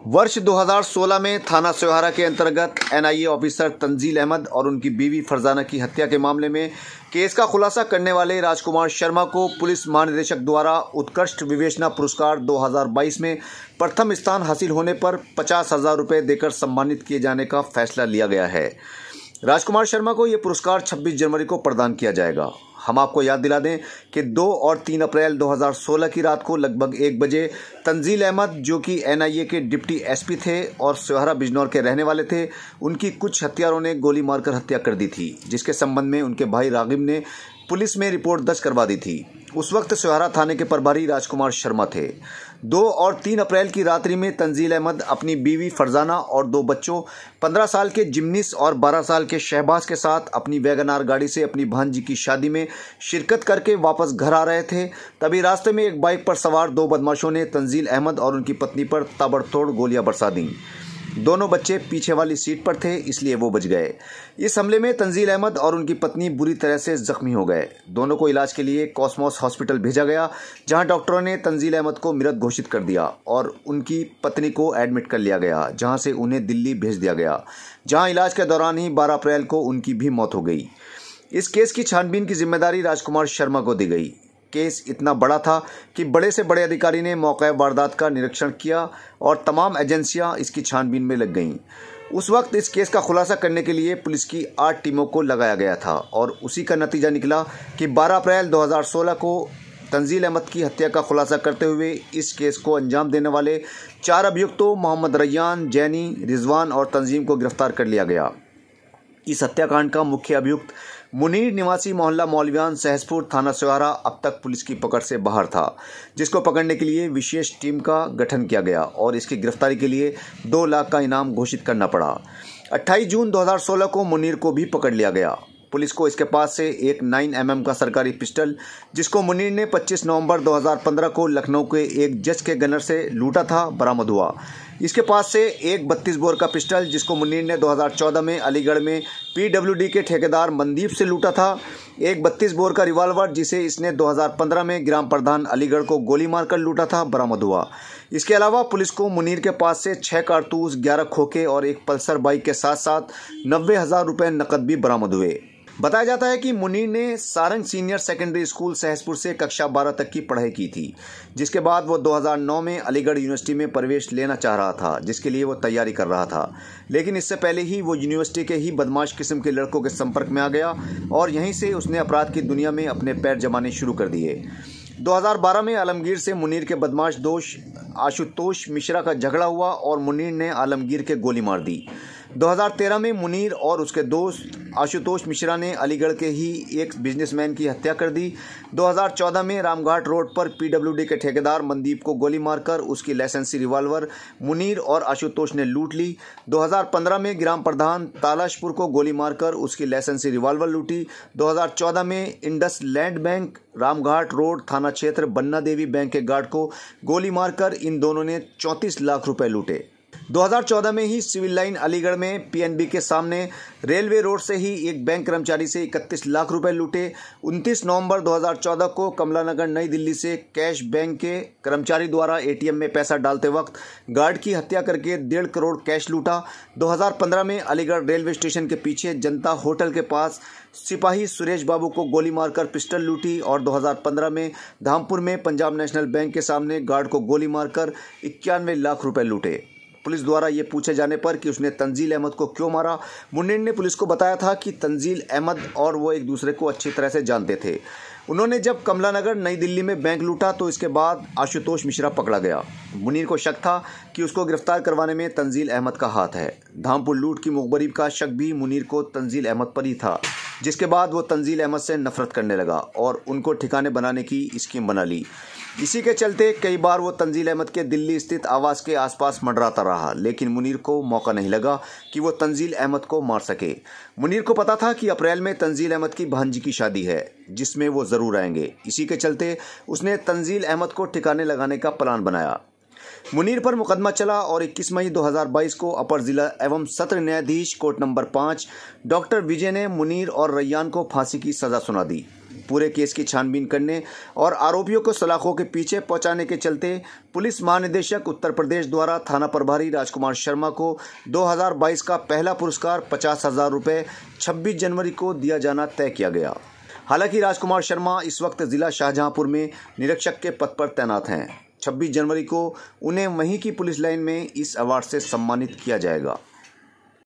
वर्ष 2016 में थाना सोहारा के अंतर्गत एनआईए ऑफिसर तंजील अहमद और उनकी बीवी फरजाना की हत्या के मामले में केस का खुलासा करने वाले राजकुमार शर्मा को पुलिस महानिदेशक द्वारा उत्कृष्ट विवेचना पुरस्कार 2022 में प्रथम स्थान हासिल होने पर 50,000 रुपये देकर सम्मानित किए जाने का फैसला लिया गया है। राजकुमार शर्मा को यह पुरस्कार 26 जनवरी को प्रदान किया जाएगा। हम आपको याद दिला दें कि 2 और 3 अप्रैल 2016 की रात को लगभग 1 बजे तंजील अहमद, जो कि एनआईए के डिप्टी एसपी थे और सोहारा बिजनौर के रहने वाले थे, उनकी कुछ हत्यारों ने गोली मारकर हत्या कर दी थी, जिसके संबंध में उनके भाई रागिब ने पुलिस में रिपोर्ट दर्ज करवा दी थी। उस वक्त सोहारा थाने के प्रभारी राजकुमार शर्मा थे। 2 और 3 अप्रैल की रात्रि में तंजील अहमद अपनी बीवी फरजाना और 2 बच्चों 15 साल के जिमनिस और 12 साल के शहबाज के साथ अपनी वैगनार गाड़ी से अपनी भांजी की शादी में शिरकत करके वापस घर आ रहे थे। तभी रास्ते में एक बाइक पर सवार 2 बदमाशों ने तंजील अहमद और उनकी पत्नी पर ताबड़तोड़ गोलियां बरसा दी। दोनों बच्चे पीछे वाली सीट पर थे, इसलिए वो बच गए। इस हमले में तंजील अहमद और उनकी पत्नी बुरी तरह से जख्मी हो गए। दोनों को इलाज के लिए कॉस्मोस हॉस्पिटल भेजा गया, जहां डॉक्टरों ने तंजील अहमद को मृत घोषित कर दिया और उनकी पत्नी को एडमिट कर लिया गया, जहां से उन्हें दिल्ली भेज दिया गया, जहां इलाज के दौरान ही 12 अप्रैल को उनकी भी मौत हो गई। इस केस की छानबीन की जिम्मेदारी राजकुमार शर्मा को दी गई। केस इतना बड़ा था कि बड़े से बड़े अधिकारी ने मौके वारदात का निरीक्षण किया और तमाम एजेंसियां इसकी छानबीन में लग गईं। उस वक्त इस केस का खुलासा करने के लिए पुलिस की 8 टीमों को लगाया गया था और उसी का नतीजा निकला कि 12 अप्रैल 2016 को तंजील अहमद की हत्या का खुलासा करते हुए इस केस को अंजाम देने वाले 4 अभियुक्तों मोहम्मद रैयान, जैनी, रिजवान और तंजीम को गिरफ्तार कर लिया गया। इस हत्याकांड का मुख्य अभियुक्त मुनीर निवासी मोहल्ला मौलवियान सहसपुर थाना सोहारा अब तक पुलिस की पकड़ से बाहर था, जिसको पकड़ने के लिए विशेष टीम का गठन किया गया और इसकी गिरफ्तारी के लिए 2 लाख का इनाम घोषित करना पड़ा। 28 जून 2016 को मुनीर को भी पकड़ लिया गया। पुलिस को इसके पास से एक 9mm का सरकारी पिस्टल, जिसको मुनीर ने 25 नवंबर 2015 को लखनऊ के एक जज के गनर से लूटा था, बरामद हुआ। इसके पास से एक 32 बोर का पिस्टल, जिसको मुनीर ने 2014 में अलीगढ़ में पीडब्ल्यूडी के ठेकेदार मनदीप से लूटा था। एक 32 बोर का रिवॉल्वर, जिसे इसने 2015 में ग्राम प्रधान अलीगढ़ को गोली मारकर लूटा था, बरामद हुआ। इसके अलावा पुलिस को मुनीर के पास से 6 कारतूस, 11 खोखे और एक पल्सर बाइक के साथ साथ 90,000 रुपये नकद भी बरामद हुए। बताया जाता है कि मुनीर ने Sarang senior secondary school Sahaspur से कक्षा 12 तक की पढ़ाई की थी, जिसके बाद वो 2009 में अलीगढ़ यूनिवर्सिटी में प्रवेश लेना चाह रहा था, जिसके लिए वो तैयारी कर रहा था। लेकिन इससे पहले ही वो यूनिवर्सिटी के ही बदमाश किस्म के लड़कों के संपर्क में आ गया और यहीं से उसने अपराध की दुनिया में अपने पैर जमाने शुरू कर दिए। 2012 में आलमगीर से मुनीर के बदमाश दोस्त आशुतोष मिश्रा का झगड़ा हुआ और मुनीर ने आलमगीर के गोली मार दी। 2013 में मुनीर और उसके दोस्त आशुतोष मिश्रा ने अलीगढ़ के ही एक बिजनेसमैन की हत्या कर दी। 2014 में रामघाट रोड पर पीडब्ल्यूडी के ठेकेदार मनदीप को गोली मारकर उसकी लाइसेंसी रिवॉल्वर मुनीर और आशुतोष ने लूट ली। 2015 में ग्राम प्रधान तालाशपुर को गोली मारकर उसकी लाइसेंसी रिवॉल्वर लूटी। 2014 में Indus land bank Ramghat road थाना क्षेत्र बन्ना देवी बैंक के गार्ड को गोली मारकर इन दोनों ने 34 लाख रुपए लूटे। 2014 में ही सिविल लाइन अलीगढ़ में पीएनबी के सामने रेलवे रोड से ही एक बैंक कर्मचारी से 31 लाख रुपए लूटे। 29 नवंबर 2014 को कमलानगर नई दिल्ली से कैश बैंक के कर्मचारी द्वारा एटीएम में पैसा डालते वक्त गार्ड की हत्या करके 1.5 करोड़ कैश लूटा। 2015 में अलीगढ़ रेलवे स्टेशन के पीछे जनता होटल के पास सिपाही सुरेश बाबू को गोली मारकर पिस्टल लूटी और 2015 में धामपुर में पंजाब नेशनल बैंक के सामने गार्ड को गोली मारकर 91 लाख रुपए लूटे। पुलिस द्वारा ये पूछे जाने पर कि उसने तंजील अहमद को क्यों मारा, मुनीर ने पुलिस को बताया था कि तंजील अहमद और वो एक दूसरे को अच्छी तरह से जानते थे। उन्होंने जब कमलानगर नई दिल्ली में बैंक लूटा तो इसके बाद आशुतोष मिश्रा पकड़ा गया। मुनीर को शक था कि उसको गिरफ्तार करवाने में तंजील अहमद का हाथ है। धामपुर लूट की मुखबरी का शक भी मुनीर को तंजील अहमद पर ही था, जिसके बाद वो तंजील अहमद से नफरत करने लगा और उनको ठिकाने बनाने की स्कीम बना ली। इसी के चलते कई बार वो तंजील अहमद के दिल्ली स्थित आवास के आसपास मंडराता रहा, लेकिन मुनीर को मौका नहीं लगा कि वो तंजील अहमद को मार सके। मुनीर को पता था कि अप्रैल में तंजील अहमद की भांजी की शादी है, जिसमें वो जरूर आएंगे। इसी के चलते उसने तंजील अहमद को ठिकाने लगाने का प्लान बनाया। मुनीर पर मुकदमा चला और 21 मई 2022 को अपर जिला एवं सत्र न्यायाधीश कोर्ट नंबर 5 डॉक्टर विजय ने मुनीर और रैयान को फांसी की सजा सुना दी। पूरे केस की छानबीन करने और आरोपियों को सलाखों के पीछे पहुंचाने के चलते पुलिस महानिदेशक उत्तर प्रदेश द्वारा थाना प्रभारी राजकुमार शर्मा को 2022 का पहला पुरस्कार 50,000 रुपये 26 जनवरी को दिया जाना तय किया गया। हालांकि राजकुमार शर्मा इस वक्त जिला शाहजहांपुर में निरीक्षक के पद पर तैनात हैं। 26 जनवरी को उन्हें वहीं की पुलिस लाइन में इस अवार्ड से सम्मानित किया जाएगा।